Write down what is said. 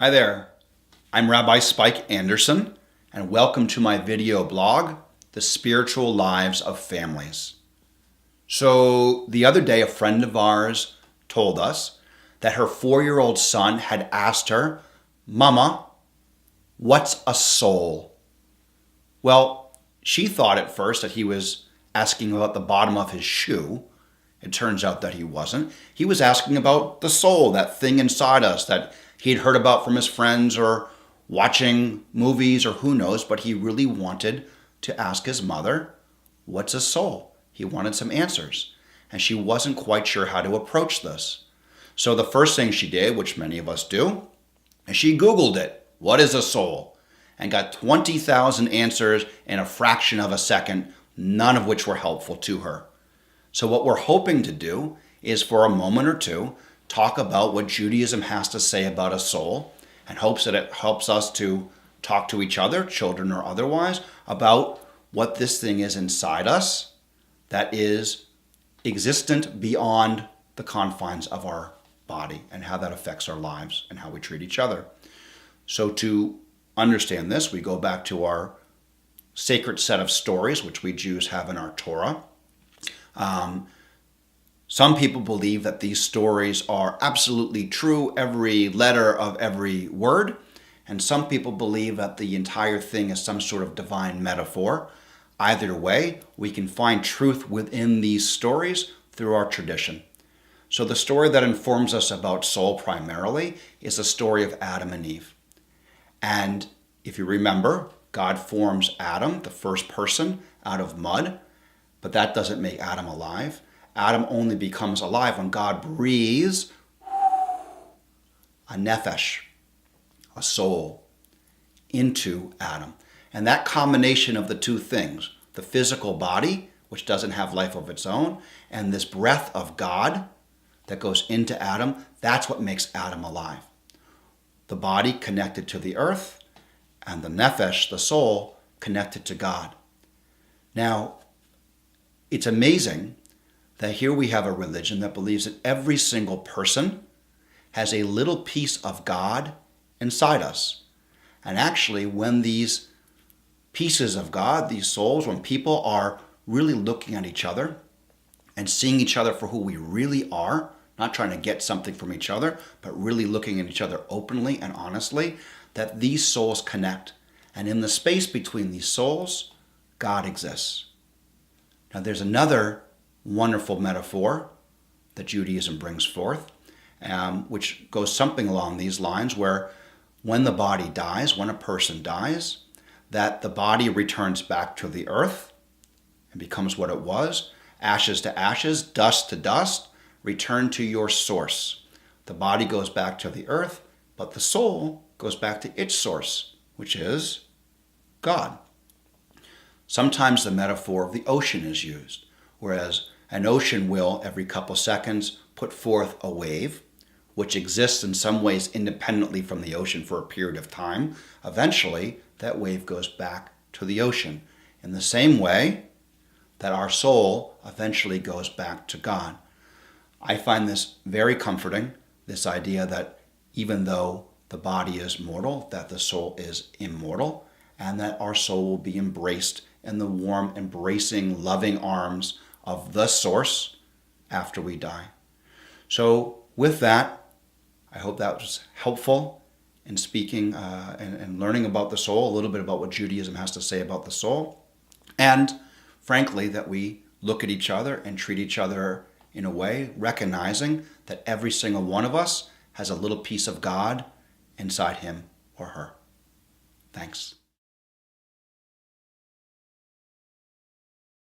Hi there, I'm Rabbi Spike Anderson, and welcome to my video blog, The Spiritual Lives of Families. So the other day, a friend of ours told us that her 4-year-old son had asked her, "Mama, what's a soul?" Well, she thought at first that he was asking about the bottom of his shoe. It turns out that he wasn't. He was asking about the soul, that thing inside us that he'd heard about from his friends or watching movies or who knows, but he really wanted to ask his mother, what's a soul? He wanted some answers, and she wasn't quite sure how to approach this. So the first thing she did, which many of us do, is she Googled it. What is a soul? And got 20,000 answers in a fraction of a second, none of which were helpful to her. So what we're hoping to do is for a moment or two, talk about what Judaism has to say about a soul, and hopes that it helps us to talk to each other, children or otherwise, about what this thing is inside us that is existent beyond the confines of our body and how that affects our lives and how we treat each other. So to understand this, we go back to our sacred set of stories, which we Jews have in our Torah. Some people believe that these stories are absolutely true, every letter of every word, and some people believe that the entire thing is some sort of divine metaphor. Either way, we can find truth within these stories through our tradition. So the story that informs us about soul primarily is the story of Adam and Eve. And if you remember, God forms Adam, the first person, out of mud, but that doesn't make Adam alive. Adam only becomes alive when God breathes a nephesh, a soul, into Adam. And that combination of the two things, the physical body, which doesn't have life of its own, and this breath of God that goes into Adam, that's what makes Adam alive. The body connected to the earth, and the nephesh, the soul, connected to God. Now, it's amazing that here we have a religion that believes that every single person has a little piece of God inside us. And actually, when these pieces of God, these souls, when people are really looking at each other and seeing each other for who we really are, not trying to get something from each other, but really looking at each other openly and honestly, that these souls connect. And in the space between these souls, God exists. Now, there's another wonderful metaphor that Judaism brings forth, which goes something along these lines, where when the body dies, when a person dies, that the body returns back to the earth and becomes what it was, ashes to ashes, dust to dust, return to your source. The body goes back to the earth, but the soul goes back to its source, which is God. Sometimes the metaphor of the ocean is used, whereas an ocean will, every couple seconds, put forth a wave, which exists in some ways independently from the ocean for a period of time. Eventually, that wave goes back to the ocean, in the same way that our soul eventually goes back to God. I find this very comforting, this idea that even though the body is mortal, that the soul is immortal, and that our soul will be embraced in the warm, embracing, loving arms of the source after we die. So with that, I hope that was helpful in speaking and learning about the soul, a little bit about what Judaism has to say about the soul, and frankly, that we look at each other and treat each other in a way, recognizing that every single one of us has a little piece of God inside him or her. Thanks.